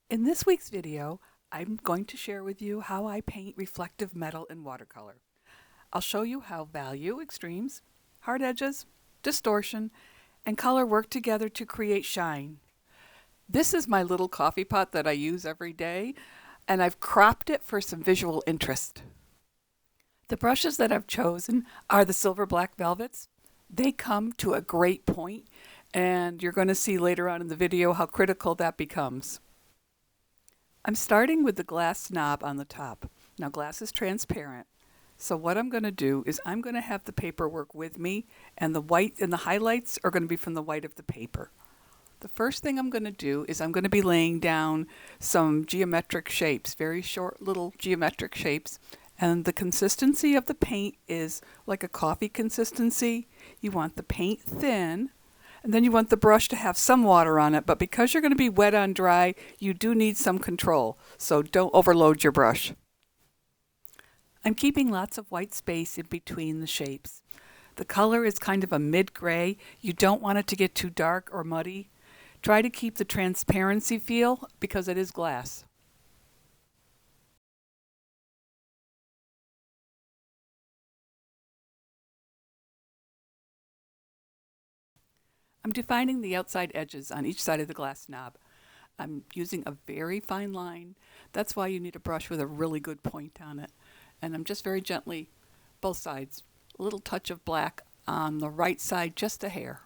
In this week's video, I'm going to share with you how I paint reflective metal in watercolor. I'll show you how value, extremes, hard edges, distortion, and color work together to create shine. This is my little coffee pot that I use every day, and I've cropped it for some visual interest. The brushes that I've chosen are the silver black velvets. They come to a great point, and you're going to see later on in the video how critical that becomes. I'm starting with the glass knob on the top. Now glass is transparent. So what I'm going to do is I'm going to have the paper work with me, and the white and the highlights are going to be from the white of the paper. The first thing I'm going to do is I'm going to be laying down some geometric shapes, very short little geometric shapes. And the consistency of the paint is like a coffee consistency. You want the paint thin, and then you want the brush to have some water on it, but because you're going to be wet on dry, you do need some control, so don't overload your brush. I'm keeping lots of white space in between the shapes. The color is kind of a mid-gray. You don't want it to get too dark or muddy. Try to keep the transparency feel because it is glass. I'm defining the outside edges on each side of the glass knob. I'm using a very fine line. That's why you need a brush with a really good point on it. And I'm just very gently, both sides, a little touch of black on the right side, just a hair.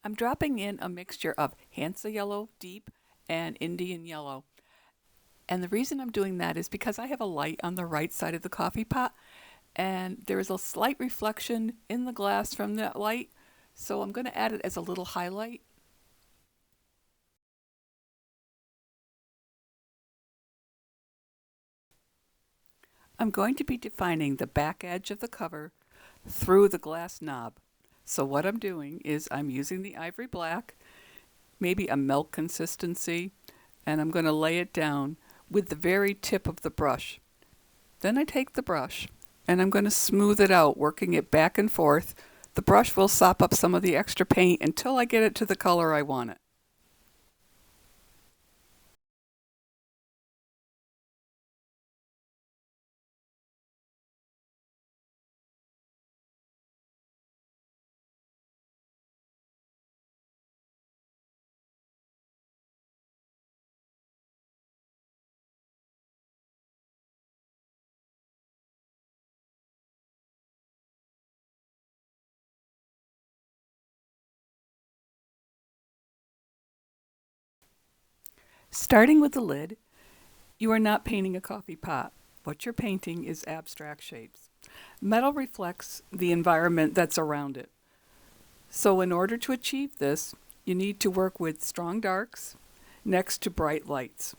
I'm dropping in a mixture of Hansa yellow, deep, and Indian yellow. And the reason I'm doing that is because I have a light on the right side of the coffee pot, and there is a slight reflection in the glass from that light, so I'm going to add it as a little highlight. I'm going to be defining the back edge of the cover through the glass knob. So what I'm doing is I'm using the ivory black, maybe a milk consistency, and I'm going to lay it down with the very tip of the brush. Then I take the brush and I'm going to smooth it out, working it back and forth. The brush will sop up some of the extra paint until I get it to the color I want it. Starting with the lid, you are not painting a coffee pot. What you're painting is abstract shapes. Metal reflects the environment that's around it. So in order to achieve this, you need to work with strong darks next to bright lights.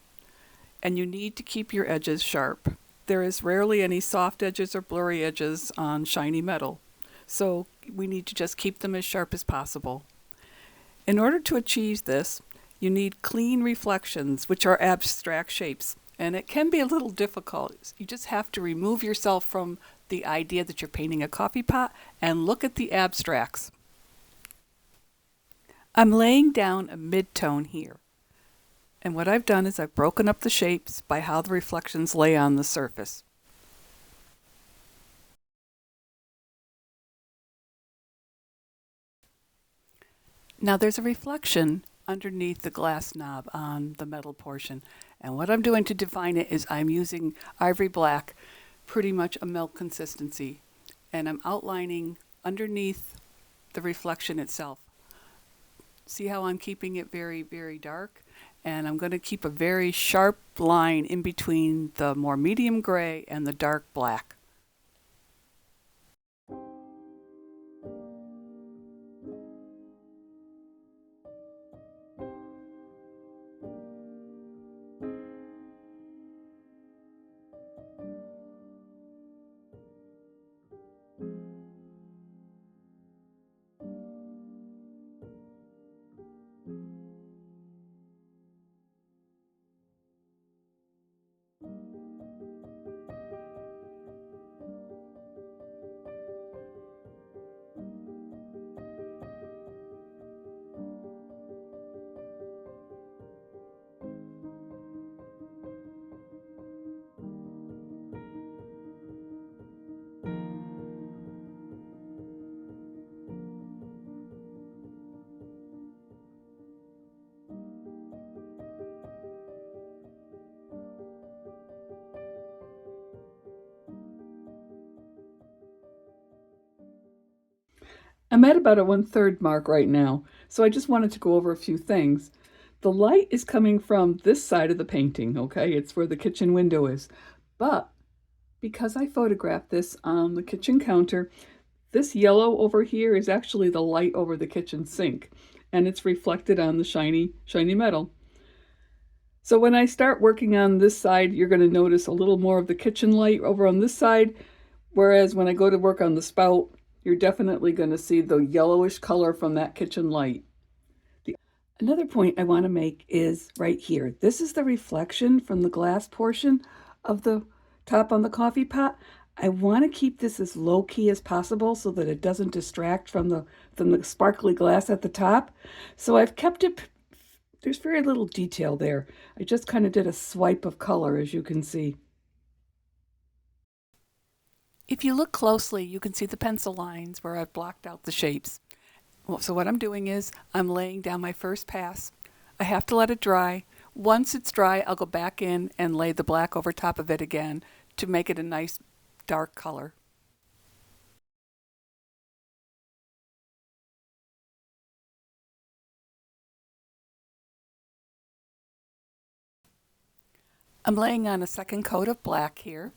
And you need to keep your edges sharp. There is rarely any soft edges or blurry edges on shiny metal. So we need to just keep them as sharp as possible. In order to achieve this, you need clean reflections, which are abstract shapes. And it can be a little difficult. You just have to remove yourself from the idea that you're painting a coffee pot and look at the abstracts. I'm laying down a mid-tone here. And what I've done is I've broken up the shapes by how the reflections lay on the surface. Now there's a reflection underneath the glass knob on the metal portion. And what I'm doing to define it is I'm using ivory black, pretty much a milk consistency. And I'm outlining underneath the reflection itself. See how I'm keeping it very, very dark? And I'm going to keep a very sharp line in between the more medium gray and the dark black. I'm at about a 1/3 mark right now, so I just wanted to go over a few things. The light is coming from this side of the painting, okay? It's where the kitchen window is. But because I photographed this on the kitchen counter, this yellow over here is actually the light over the kitchen sink, and it's reflected on the shiny, shiny metal. So when I start working on this side, you're going to notice a little more of the kitchen light over on this side, whereas when I go to work on the spout, you're definitely going to see the yellowish color from that kitchen light. Another point I want to make is right here. This is the reflection from the glass portion of the top on the coffee pot. I want to keep this as low key as possible so that it doesn't distract from the sparkly glass at the top. So I've kept it, there's very little detail there. I just kind of did a swipe of color, as you can see. If you look closely, you can see the pencil lines where I've blocked out the shapes. So what I'm doing is I'm laying down my first pass. I have to let it dry. Once it's dry, I'll go back in and lay the black over top of it again to make it a nice dark color. I'm laying on a second coat of black here.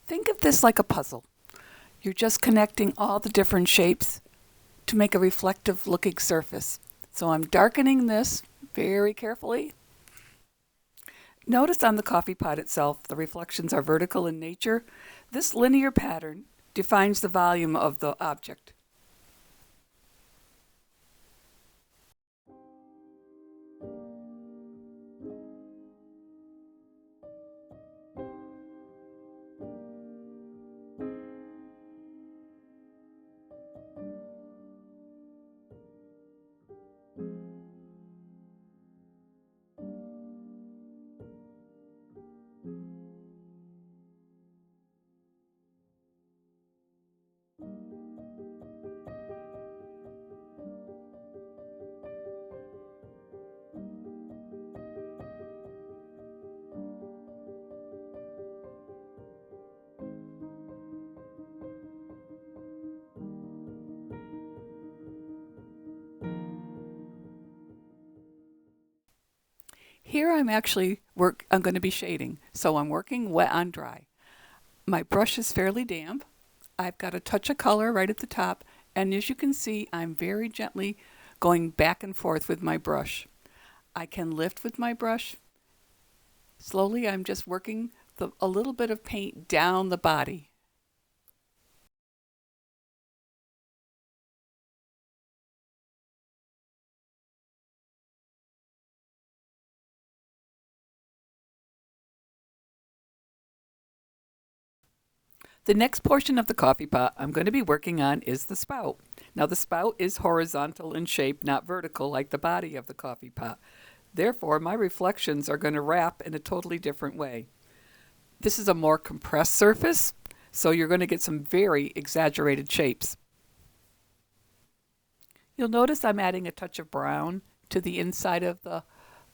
Think of this like a puzzle. You're just connecting all the different shapes to make a reflective looking surface. So I'm darkening this very carefully. Notice on the coffee pot itself, the reflections are vertical in nature. This linear pattern defines the volume of the object. Here I'm going to be shading, so I'm working wet on dry. My brush is fairly damp. I've got a touch of color right at the top, and as you can see, I'm very gently going back and forth with my brush. I can lift with my brush. Slowly, I'm just working a little bit of paint down the body. The next portion of the coffee pot I'm going to be working on is the spout. Now the spout is horizontal in shape, not vertical like the body of the coffee pot. Therefore, my reflections are going to wrap in a totally different way. This is a more compressed surface, so you're going to get some very exaggerated shapes. You'll notice I'm adding a touch of brown to the inside of the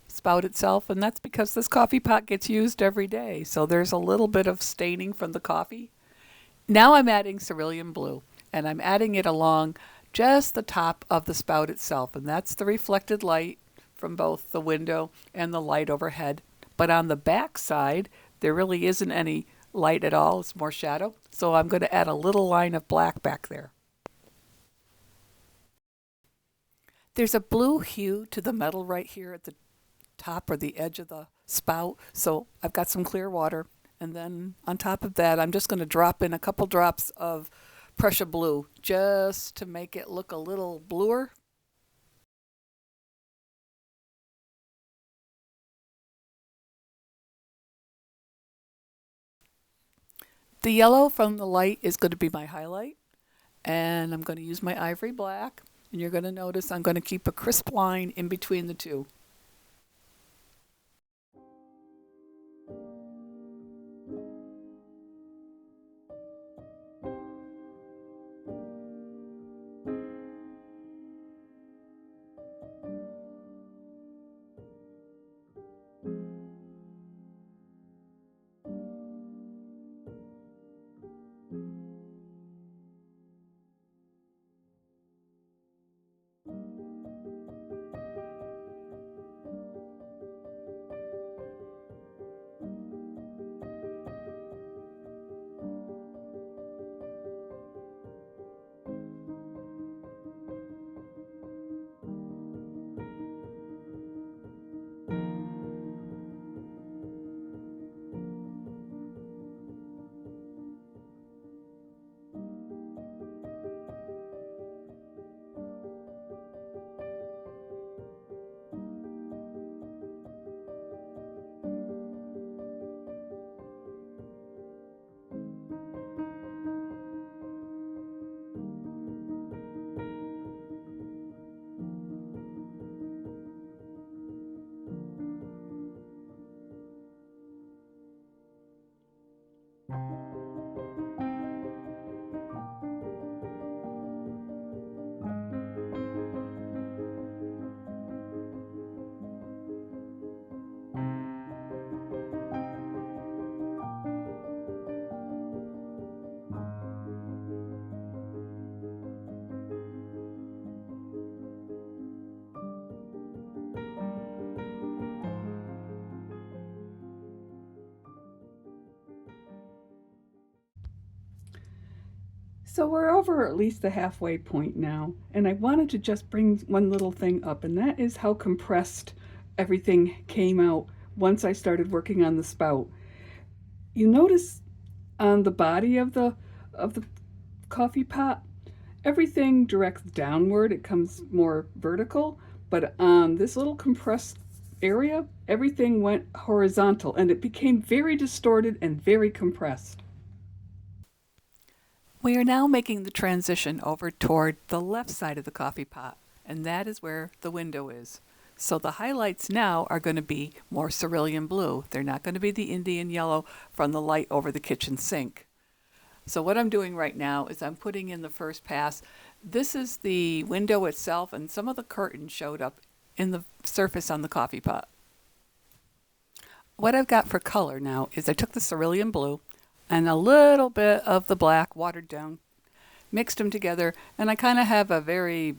spout itself, and that's because this coffee pot gets used every day, so there's a little bit of staining from the coffee. Now I'm adding cerulean blue, and I'm adding it along just the top of the spout itself, and that's the reflected light from both the window and the light overhead. But on the back side, there really isn't any light at all. It's more shadow. So I'm going to add a little line of black back there. There's a blue hue to the metal right here at the top or the edge of the spout. So I've got some clear water. And then on top of that, I'm just going to drop in a couple drops of Prussia blue just to make it look a little bluer. The yellow from the light is going to be my highlight. And I'm going to use my ivory black. And you're going to notice I'm going to keep a crisp line in between the two. So we're over at least the halfway point now, and I wanted to just bring one little thing up, and that is how compressed everything came out once I started working on the spout. You notice on the body of the coffee pot, everything directs downward. It comes more vertical, but on this little compressed area, everything went horizontal, and it became very distorted and very compressed. We are now making the transition over toward the left side of the coffee pot, and that is where the window is. So the highlights now are going to be more cerulean blue. They're not going to be the Indian yellow from the light over the kitchen sink. So what I'm doing right now is I'm putting in the first pass. This is the window itself, and some of the curtains showed up in the surface on the coffee pot. What I've got for color now is I took the cerulean blue and a little bit of the black watered down, mixed them together, and I kind of have a very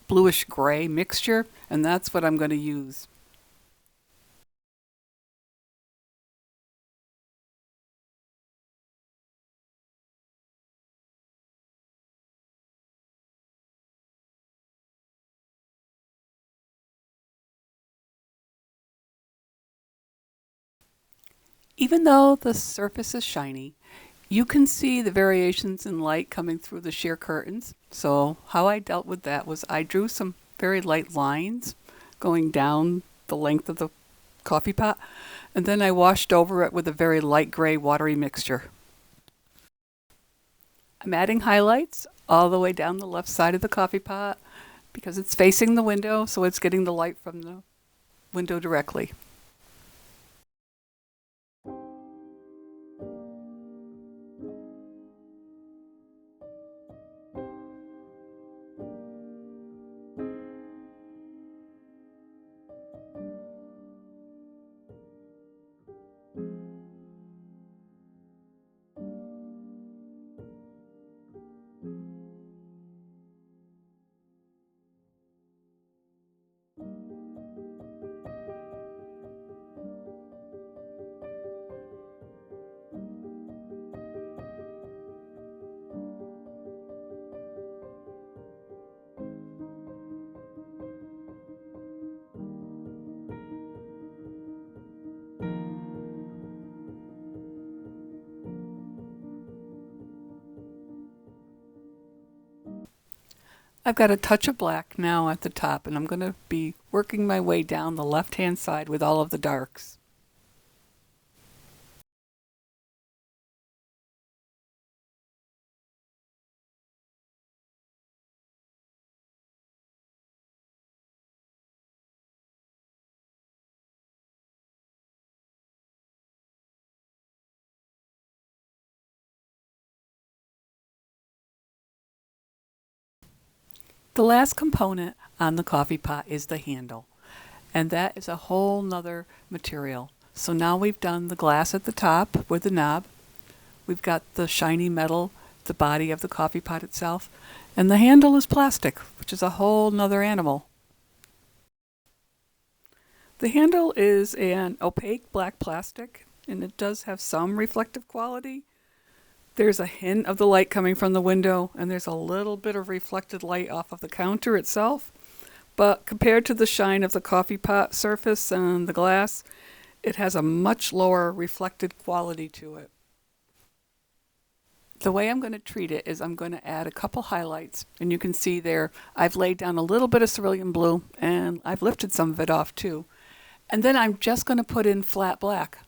bluish gray mixture, and that's what I'm going to use. Even though the surface is shiny, you can see the variations in light coming through the sheer curtains. So how I dealt with that was I drew some very light lines going down the length of the coffee pot, and then I washed over it with a very light gray watery mixture. I'm adding highlights all the way down the left side of the coffee pot because it's facing the window, so it's getting the light from the window directly. I've got a touch of black now at the top, and I'm going to be working my way down the left-hand side with all of the darks. The last component on the coffee pot is the handle, and that is a whole nother material. So now we've done the glass at the top with the knob. We've got the shiny metal, the body of the coffee pot itself, and the handle is plastic, which is a whole nother animal. The handle is an opaque black plastic, and it does have some reflective quality. There's a hint of the light coming from the window, and there's a little bit of reflected light off of the counter itself. But compared to the shine of the coffee pot surface and the glass, it has a much lower reflected quality to it. The way I'm going to treat it is I'm going to add a couple highlights, and you can see there I've laid down a little bit of cerulean blue, and I've lifted some of it off too. And then I'm just going to put in flat black.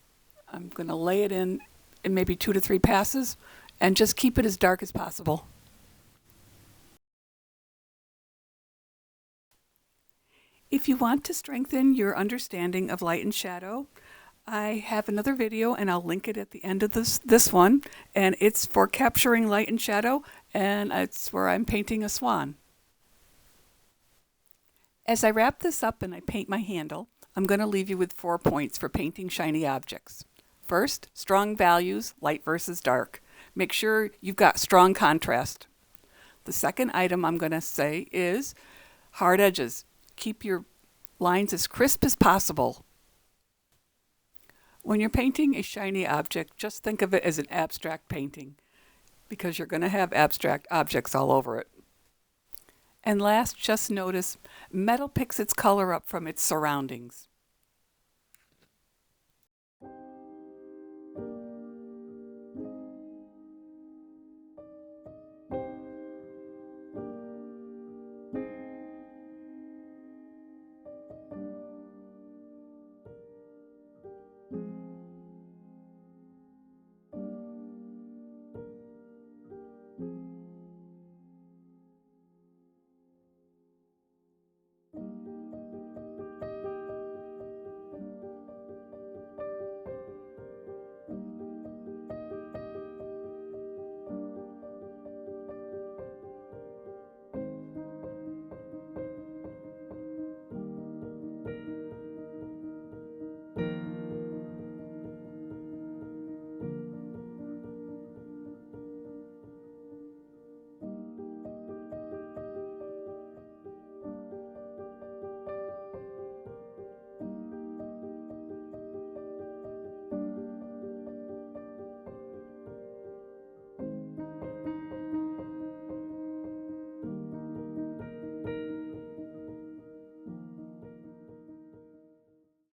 I'm going to lay it in maybe 2 to 3 passes and just keep it as dark as possible. If you want to strengthen your understanding of light and shadow, I have another video, and I'll link it at the end of this one, and it's for capturing light and shadow, and it's where I'm painting a swan. As I wrap this up and I paint my handle, I'm going to leave you with 4 points for painting shiny objects. First, strong values, light versus dark. Make sure you've got strong contrast. The second item I'm going to say is hard edges. Keep your lines as crisp as possible. When you're painting a shiny object, just think of it as an abstract painting, because you're going to have abstract objects all over it. And last, just notice metal picks its color up from its surroundings.